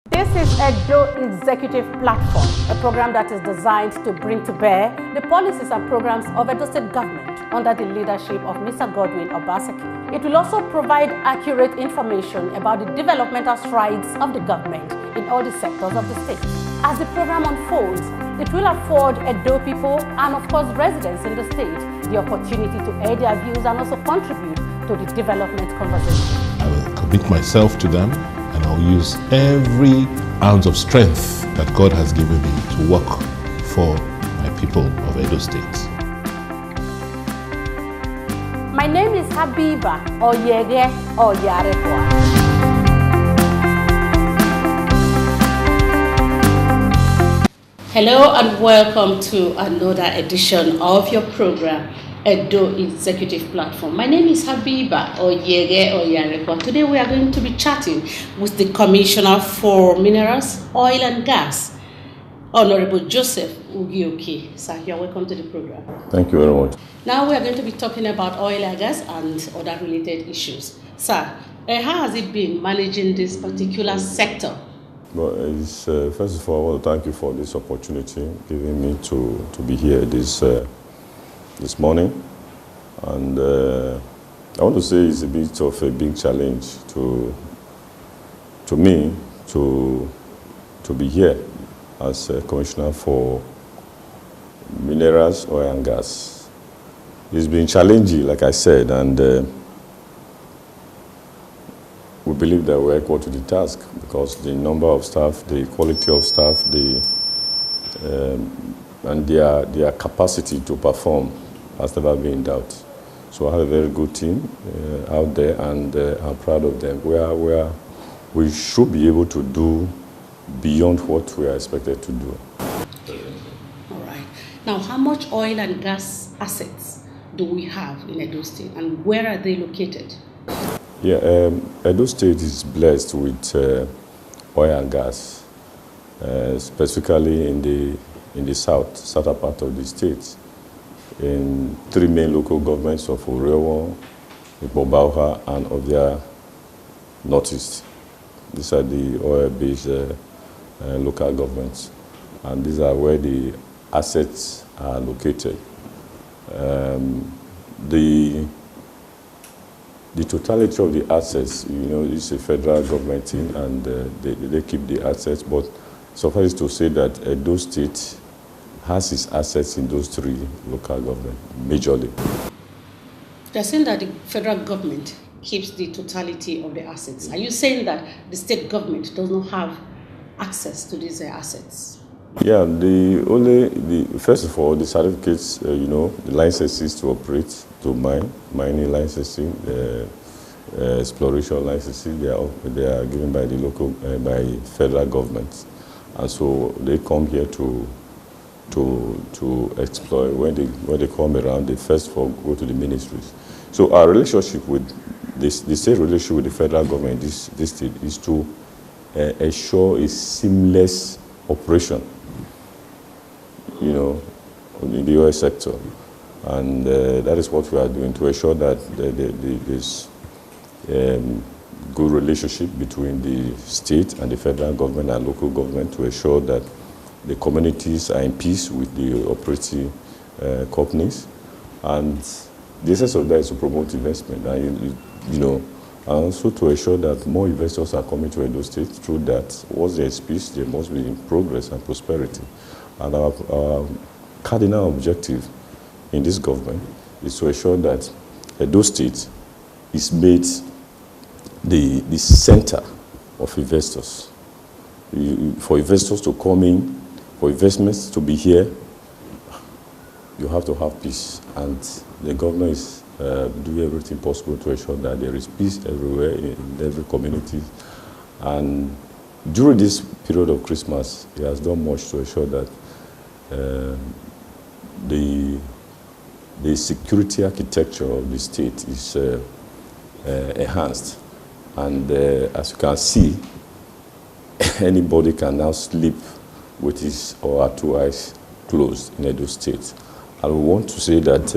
This is Edo Executive Platform, a program that is designed to bring to bear the policies and programs of Edo State government under the leadership of Mr. Godwin Obaseki. It will also provide accurate information about the developmental strides of the government in all the sectors of the state. As the program unfolds, it will afford Edo people and of course residents in the state the opportunity to air their views and also contribute to the development conversation. I will commit myself to them, and I'll use every ounce of strength that God has given me to work for my people of Edo State. My name is Habiba Oyege Oyarekwa. Hello and welcome to another edition of your program, Edo Executive Platform. My name is Habiba Oyege Oyarekwa. Today we are going to be chatting with the Commissioner for Minerals, Oil and Gas, Honorable Joseph Ugheoke. Sir, you are welcome to the program. Thank you very much. Now we are going to be talking about oil and gas and other related issues. Sir, how has it been managing this particular sector? Well, first of all, I want to thank you for this opportunity giving me to be here this morning. And I want to say it's a bit of a big challenge to me to be here as a Commissioner for Minerals, Oil and Gas. It's been challenging, like I said, and we believe that we're equal to the task because the number of staff, the quality of staff, and their capacity to perform has never been in doubt. So I have a very good team out there, and I'm proud of them. We should be able to do beyond what we are expected to do. All right. Now, how much oil and gas assets do we have in Edo State, and where are they located? Yeah, Edo State is blessed with oil and gas, specifically in the southern part of the state, in three main local governments of Orewa, Ibobauha, and of their northeast. These are the oil-based local governments, and these are where the assets are located. The totality of the assets, is a federal government thing, and they keep the assets, but suffice to say that Edo State has its assets in those three local governments, majorly. They're saying that the federal government keeps the totality of the assets. Are you saying that the state government does not have access to these assets? Yeah, first of all, the certificates, the licenses to operate, to mine, mining licensing, exploration licenses, they are given by the local, by federal governments, and so they come here to explore. When they come around, they first go to the ministries. So our relationship with the state relationship with the federal government, this state, is to ensure a seamless operation, in the oil sector. And that is what we are doing to ensure that there's good relationship between the state and the federal government and local government to ensure that the communities are in peace with the operating companies. And the essence of that is to promote investment, and also to ensure that more investors are coming to Edo State. Through that, once there is peace, there must be progress and prosperity. And our cardinal objective in this government is to ensure that Edo State is made the center of investors. For investors to come in, for investments to be here, you have to have peace. And the government is doing everything possible to ensure that there is peace everywhere, in every community. And during this period of Christmas, he has done much to ensure that the security architecture of the state is enhanced. And as you can see, anybody can now sleep with his or her two eyes closed in Edo State. And we want to say that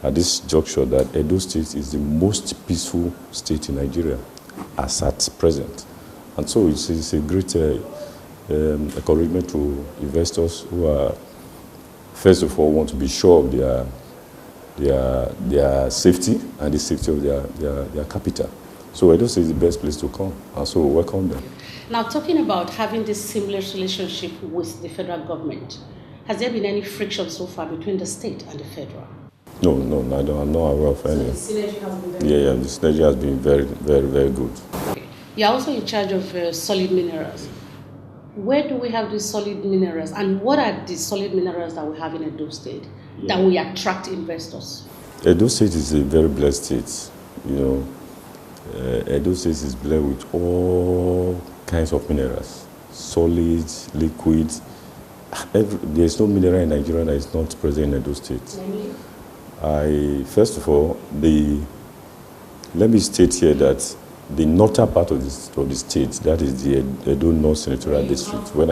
at this juncture that Edo State is the most peaceful state in Nigeria as at present. And so it's a great encouragement to investors who are, first of all, want to be sure of their safety and the safety of their capital. So Edo State is the best place to come, and so welcome them. Now, talking about having this seamless relationship with the federal government, has there been any friction so far between the state and the federal? No, I'm not aware of any. So the synergy has been very good. Yeah, the synergy has been very, very, very good. Okay. You're also in charge of solid minerals. Where do we have these solid minerals, and what are the solid minerals that we have in Edo State that will attract investors? Edo State is a very blessed state. Edo State is blessed with all kinds of minerals, solid, liquid. There's no mineral in Nigeria that is not present in Edo State. First of all, let me state here that the northern part of the state, that is the Edo North Senatorial District, where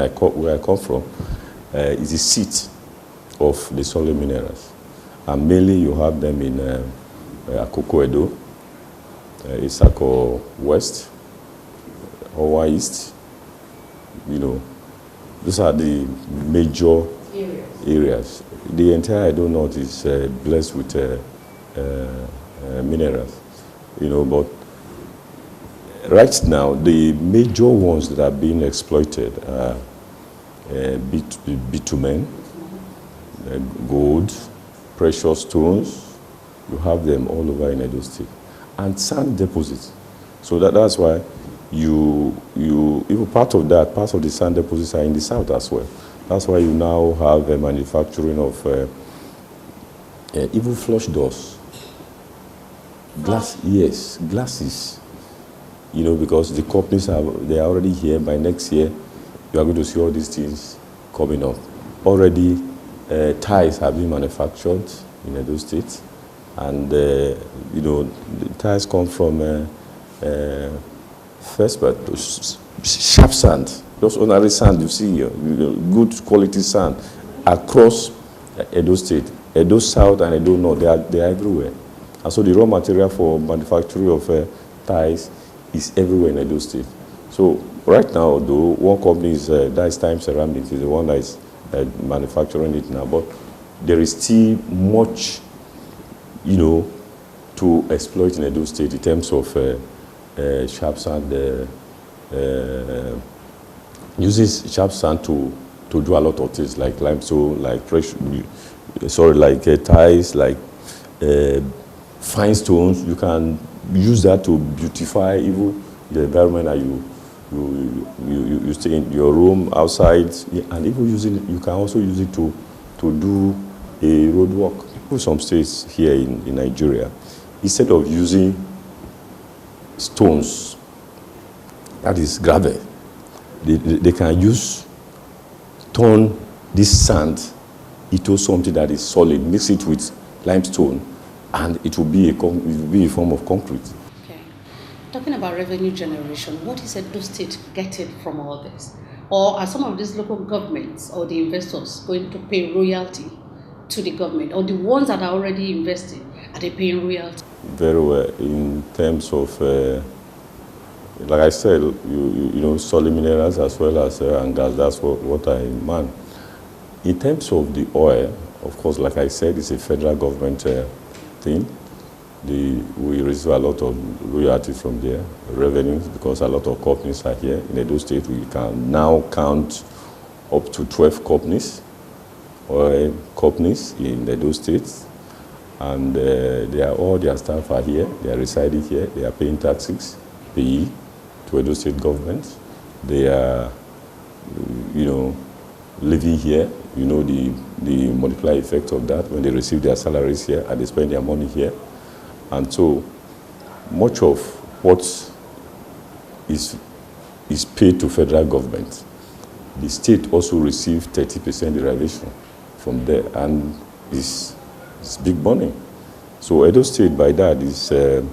I come from, is the seat of the solid minerals. And mainly you have them in Akoko Edo, Isako West, Owa East. Those are the major areas. The entire Edo North is blessed with minerals, but right now the major ones that are being exploited are bitumen, gold, precious stones. You have them all over in Edo State, and sand deposits. So that's why even part of the sand deposits are in the south as well. That's why you now have a manufacturing of even flush doors. Glasses. Because the companies they are already here. By next year, you are going to see all these things coming up. Already, ties have been manufactured in Edo State, and the ties come from first, but sharp sand. Those ordinary sand you see here, good quality sand across Edo State, Edo South and Edo North. They are everywhere, and so the raw material for manufacturing of ties is everywhere in Edo State. So right now, though, one company is Dice Time Ceramics is the one that is manufacturing it now, but there is still much, to exploit in Edo State in terms of sharp sand. Uses sharp sand to do a lot of things like limestone, like tiles, like fine stones. You can use that to beautify even the environment that you stay in your room, outside, and even you can also use it to do a road walk. In some states here in Nigeria, instead of using stones, that is gravel, they can turn this sand into something that is solid, mix it with limestone, and it will be a form of concrete. Okay. Talking about revenue generation, what is Edo State getting from all this? Or are some of these local governments or the investors going to pay royalty to the government? Or the ones that are already investing, are they paying royalty? Very well. In terms of like I said, solid minerals as well as and gas, that's what I meant. In terms of the oil, of course, like I said, it's a federal government thing. We receive a lot of royalty from there, revenues, because a lot of companies are here. In Edo State, we can now count up to 12 companies, oil companies in Edo State. And all their staff are here, they are residing here, they are paying taxes, PE, to Edo State government. They are, living here. The multiplier effect of that when they receive their salaries here and they spend their money here. And so much of what is paid to federal government, the state also receives 30% derivation from there, and it's big money. So Edo State, by that, is an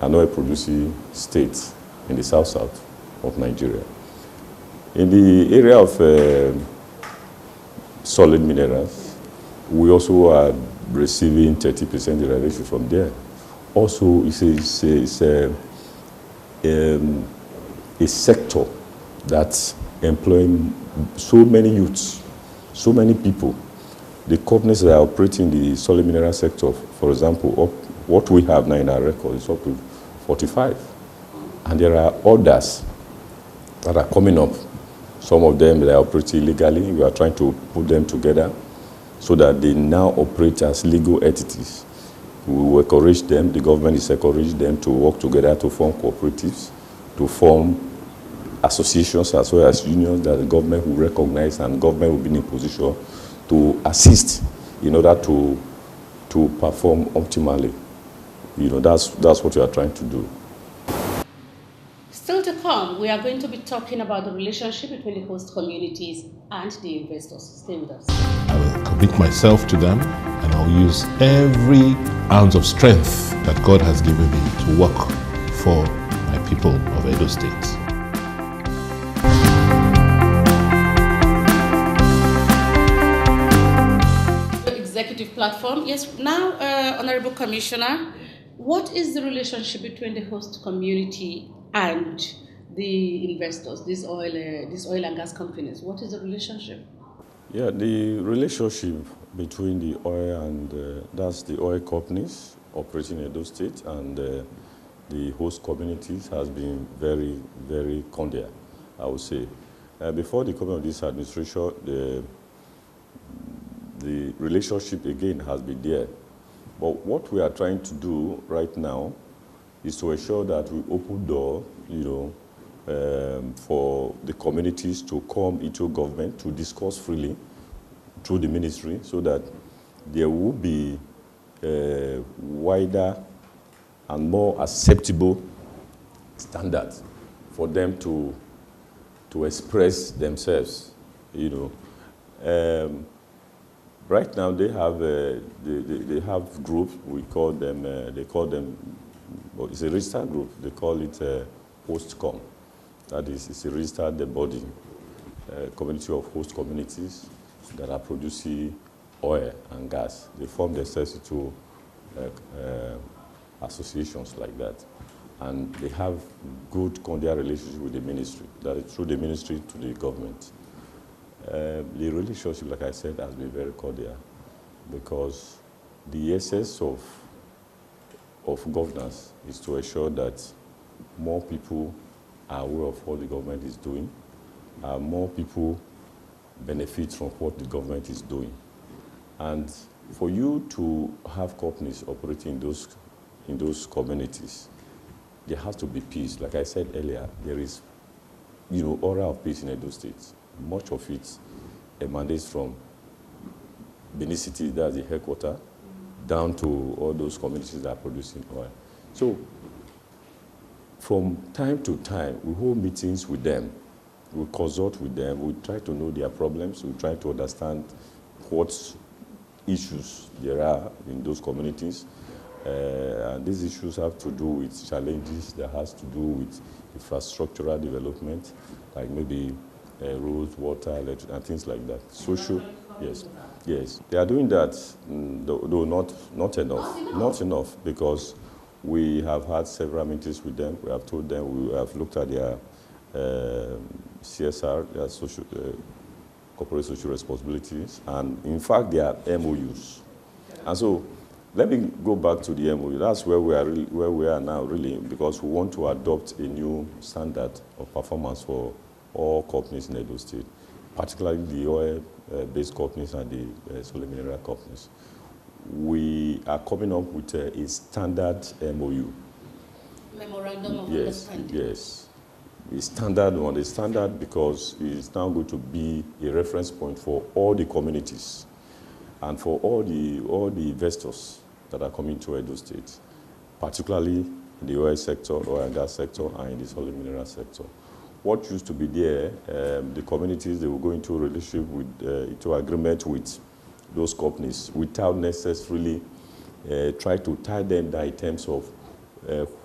oil-producing state in the south of Nigeria. In the area of solid minerals, we also are receiving 30% derivation from there. Also, it's a sector that's employing so many youths, so many people. The companies that are operating in the solid mineral sector, for example, what we have now in our record is up to 45. And there are others that are coming up. Some of them, they are operating illegally. We are trying to put them together so that they now operate as legal entities. We will encourage them, the government is encouraging them to work together to form cooperatives, to form associations as well as unions that the government will recognize, and government will be in a position to assist in order to perform optimally. That's what we are trying to do. Still to come, we are going to be talking about the relationship between the host communities and the investors. Stay with us. I will commit myself to them, and I'll use every ounce of strength that God has given me to work for my people of Edo State. Executive Platform. Yes, now, Honorable Commissioner, what is the relationship between the host community and the investors, these oil and gas companies? What is the relationship? Yeah, the relationship between the oil and that's the oil companies operating in Edo State and the host communities has been very, very cordial, I would say. Before the coming of this administration, the relationship again has been there. But what we are trying to do right now is to ensure that we open door, for the communities to come into government to discuss freely through the ministry, so that there will be a wider and more acceptable standards for them to express themselves. Right now they have groups. We call them. Well, it's a registered group. They call it HostCom. That is, it's a registered body, community of host communities that are producing oil and gas. They form themselves into associations like that, and they have good cordial relationship with the ministry. That is through the ministry to the government. The relationship, like I said, has been very cordial, because the essence of governance is to ensure that more people are aware of what the government is doing, more people benefit from what the government is doing. And for you to have companies operating in those communities, there has to be peace. Like I said earlier, there is, aura of peace in Edo State. Much of it emanates from Benin City, that's the headquarters, down to all those communities that are producing oil. So, from time to time, we hold meetings with them, we consult with them, we try to know their problems, we try to understand what issues there are in those communities. And these issues have to do with challenges that has to do with infrastructural development, like maybe roads, water, electric, and things like that. Social, yes. They are doing that, though not enough, because we have had several meetings with them. We have told them, we have looked at their CSR, their social, corporate social responsibilities, and in fact, their MOUs. And so, let me go back to the MOU. That's where we are now, really, because we want to adopt a new standard of performance for all companies in Edo State, particularly the oil-based companies and the solid mineral companies. We are coming up with a standard MOU. Memorandum of Understanding. Yes. A standard one. A standard because it's now going to be a reference point for all the communities and for all the investors that are coming to Edo State, particularly in the oil sector, oil and gas sector, and in the solid mineral sector. What used to be there, the communities, they will go into a relationship with, into agreement with those companies without necessarily try to tie them down in terms of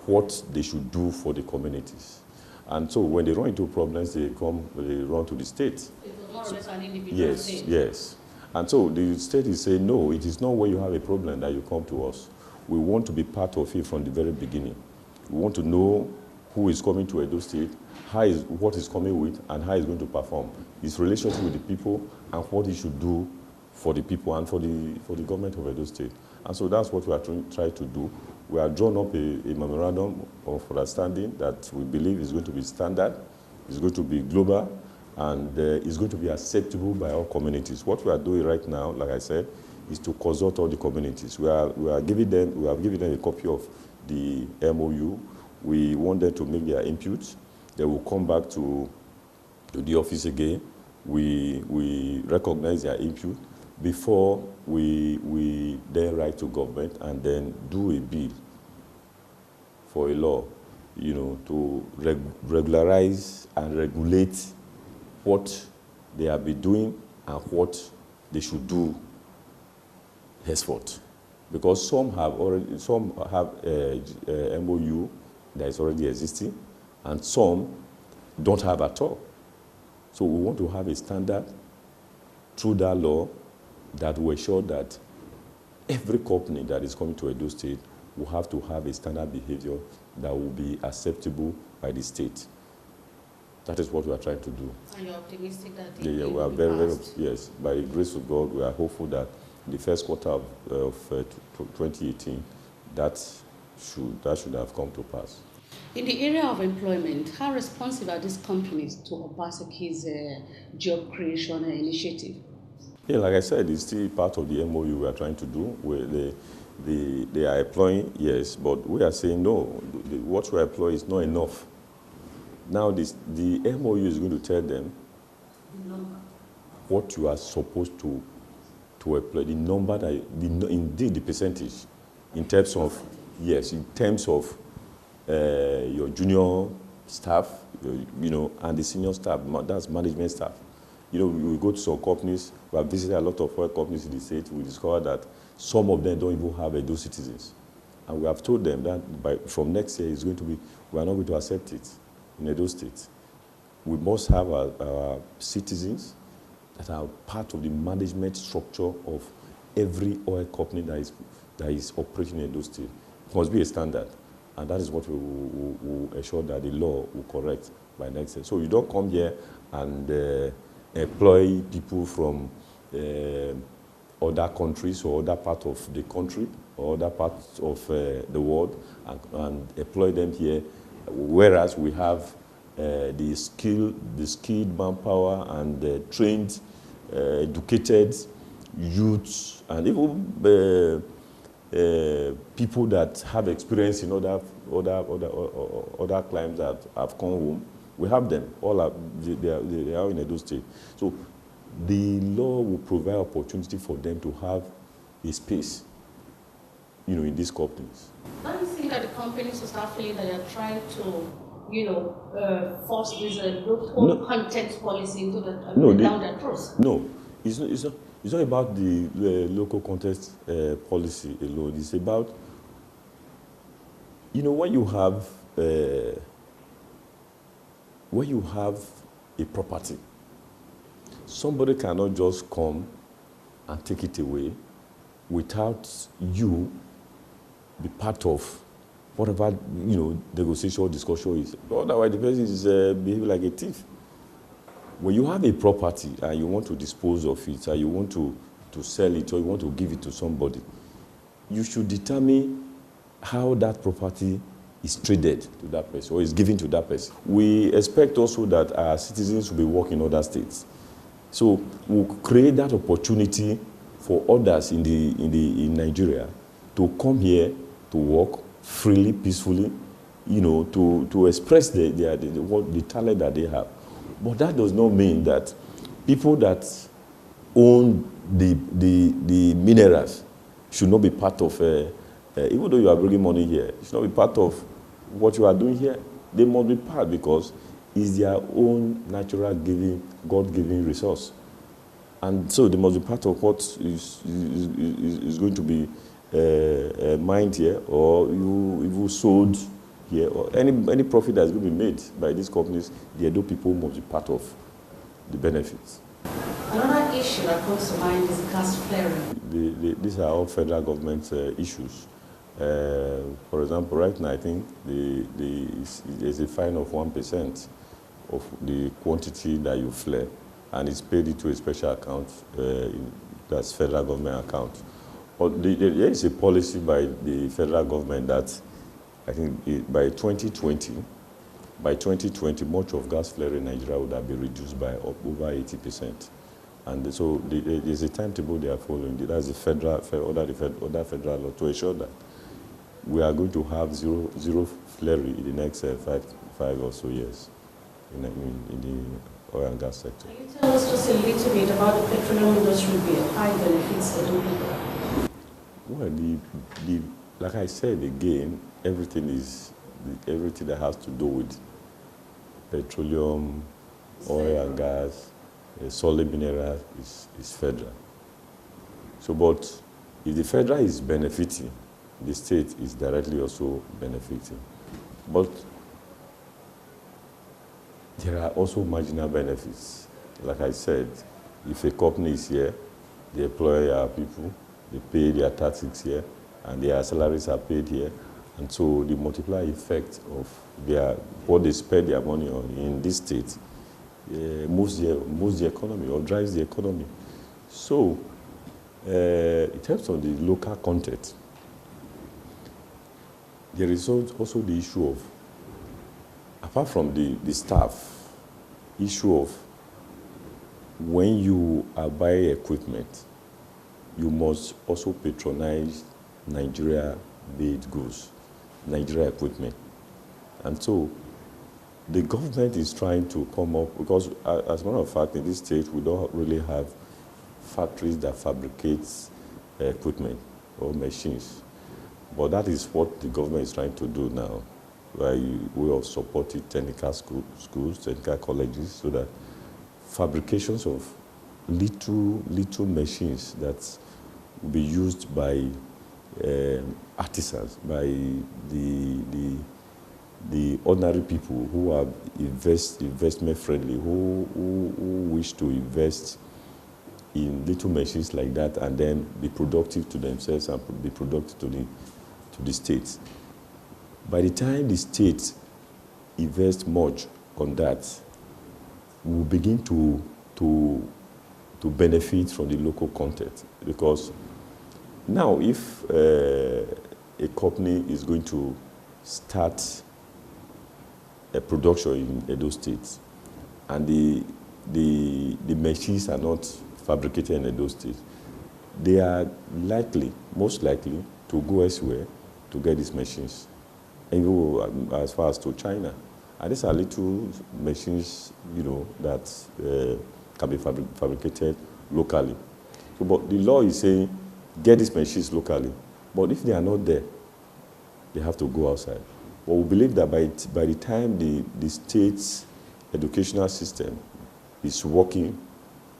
what they should do for the communities. And so when they run into problems, they run to the state. It's more or less an individual state. Yes. And so the state is saying, no, it is not when you have a problem that you come to us. We want to be part of it from the very beginning. We want to know who is coming to Edo State, what he's coming with, and how he's going to perform. His relationship with the people, and what he should do for the people and for the government of Edo State. And so that's what we are trying to do. We have drawn up a memorandum of understanding that we believe is going to be standard, is going to be global, and is going to be acceptable by all communities. What we are doing right now, like I said, is to consult all the communities. We have given them a copy of the MOU. We want them to make their inputs. They will come back to the office again. We recognize their input before we then write to government and then do a bill for a law, to regularize and regulate what they have been doing and what they should do henceforth. Because some have a MOU that is already existing, and some don't have at all. So we want to have a standard through that law that will ensure that every company that is coming to Edo State will have to have a standard behavior that will be acceptable by the state. That is what we are trying to do. And you're optimistic that we are very, yes. By the grace of God, we are hopeful that in the first quarter of 2018, that should have come to pass. In the area of employment, how responsive are these companies to Obaseki's job creation initiative? Yeah, like I said, it's still part of the MOU we are trying to do. Where they are employing, yes, but we are saying no. What we employ is not enough. Now the MOU is going to tell them what you are supposed to employ, the number indeed the percentage, in terms of your junior staff, and the senior staff, that's management staff. We go to some companies, we have visited a lot of oil companies in the state, we discover that some of them don't even have Edo citizens. And we have told them that from next year, we are not going to accept it in Edo State. We must have our citizens that are part of the management structure of every oil company that is operating in Edo State. It must be a standard. And that is what we will ensure that the law will correct by next year. So you don't come here and employ people from other countries or other part of the country or other parts of the world and employ them here, whereas we have the skilled manpower and trained, educated youths and even people that have experience in other climes that have come home. We have them. They are in Edo State. So the law will provide opportunity for them to have a space, in these companies. Don't you think that the companies will start feeling that they're trying to, force this local content policy into down their throats? No, it's not about the local content policy alone. It's about, when you have a property, somebody cannot just come and take it away without you be part of whatever negotiation or discussion is. Otherwise, the person is behaving like a thief. When you have a property and you want to dispose of it, or you want to sell it, or you want to give it to somebody, you should determine how that property is traded to that person or is given to that person. We expect also that our citizens will be working in other states. So we'll create that opportunity for others in Nigeria to come here to work freely, peacefully, to express the talent that they have. But that does not mean that people that own the minerals should not be part of, even though you are bringing money here, it should not be part of what you are doing here. They must be part because it's their own natural God-given resource. And so they must be part of what is going to be mined here, or you sold here, or any profit that is going to be made by these companies. The Edo people must be part of the benefits. Another issue that comes to mind is gas flaring. These are all federal government issues. For example, right now I think there's a fine of 1% of the quantity that you flare, and it's paid into a special account, that's federal government account. But there is a policy by the federal government that I think by 2020, much of gas flaring in Nigeria would have been reduced by over 80%. And so there's a timetable they are following. That's the other federal law to ensure that we are going to have zero flaring in the next five or so years in the oil and gas sector. Can you tell us just a little bit about the petroleum industry being high benefits to people? Well, like I said again, everything that has to do with petroleum, oil and gas, solid mineral is federal. So, but if the federal is benefiting, the state is directly also benefiting. But there are also marginal benefits. Like I said, if a company is here, they employ our people, they pay their taxes here, and their salaries are paid here. And so the multiplier effect of what they spend their money on in this state moves the economy or drives the economy. So in terms of the local content, there is also the issue of, apart from the staff, issue of when you are buying equipment, you must also patronize Nigeria-made goods, Nigeria equipment. And so the government is trying to come up, because as a matter of fact, in this state, we don't really have factories that fabricate equipment or machines. But that is what the government is trying to do now, by way of supporting technical schools, technical colleges, so that fabrications of little machines that will be used by artisans, by the ordinary people who are investment friendly, who wish to invest in little machines like that and then be productive to themselves and be productive to the state. By the time the state invests much on that, we will begin to benefit from the local content. Because now if a company is going to start a production in Edo State and the machines are not fabricated in Edo State, they are most likely to go elsewhere to get these machines and go as far as to China. And these are little machines, that can be fabricated locally. So, but the law is saying, get these machines locally. But if they are not there, they have to go outside. But we believe that by the time the state's educational system is working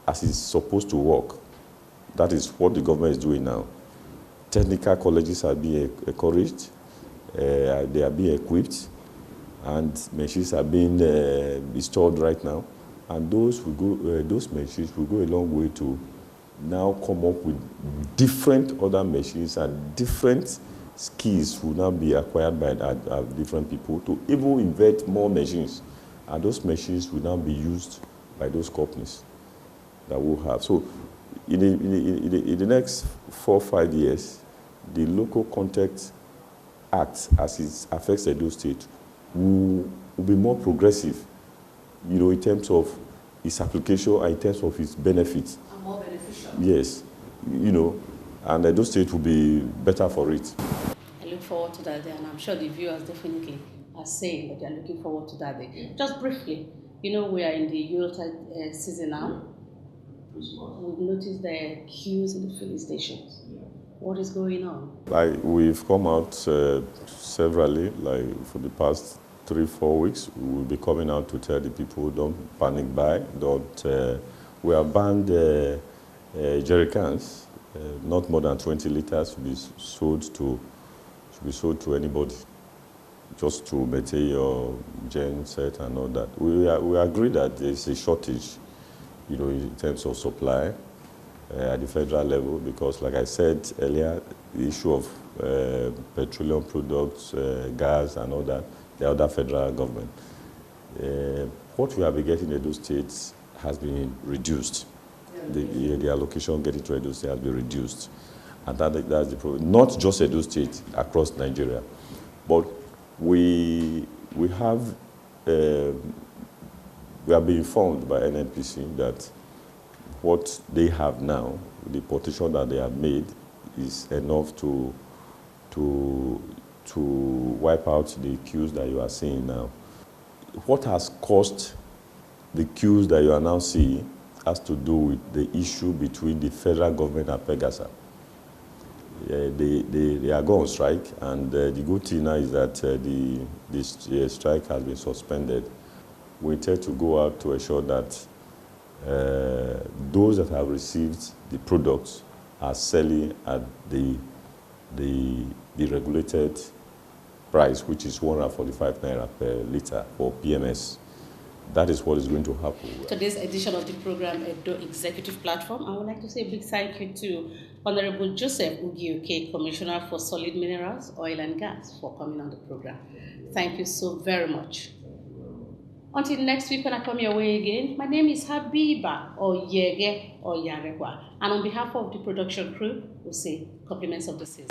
as it's supposed to work, that is what the government is doing now. Technical colleges are being encouraged, they are being equipped, and machines are being installed right now. And those machines will go a long way to now come up with different other machines, and different skills will now be acquired by different people to even invent more machines. And those machines will now be used by those companies that will have. So in the next 4 or 5 years, the Local Content Act, as it affects Edo State, will be more progressive, in terms of its application and in terms of its benefits. And more beneficial. Yes, and Edo State will be better for it. I look forward to that day, and I'm sure the viewers definitely are saying that they're looking forward to that day. Just briefly, we are in the Yuletide season now. We've noticed the queues in the filling stations. What is going on? We've come out severally, for the past 3-4 weeks. We will be coming out to tell the people, don't panic buy. We have banned jerry cans, not more than 20 liters, to be sold to anybody, just to maintain your gen set and all that. We agree that there is a shortage, in terms of supply. at the federal level, because like I said earlier, the issue of petroleum products, gas and all that, the other federal government. What we have been getting in Edo State has been reduced. The allocation getting to Edo State has been reduced. And that's the problem. Not just Edo State, across Nigeria. But we have been informed by NNPC that what they have now, the petition that they have made, is enough to wipe out the queues that you are seeing now. What has caused the queues that you are now seeing has to do with the issue between the federal government and Pegasa. They are going on strike, and the good thing now is that the strike has been suspended. We intend to go out to ensure that those that have received the products are selling at the regulated price, which is 145 naira per litre for PMS. That is what is going to happen. Today's edition of the program, Edo Executive Platform, I would like to say a big thank you to Honorable Joseph Ugheoke, Commissioner for Solid Minerals, Oil and Gas, for coming on the program. Thank you so very much. Until next week when I come your way again, my name is Habiba Oyege Oyaregwa, and on behalf of the production crew, we'll say compliments of the season.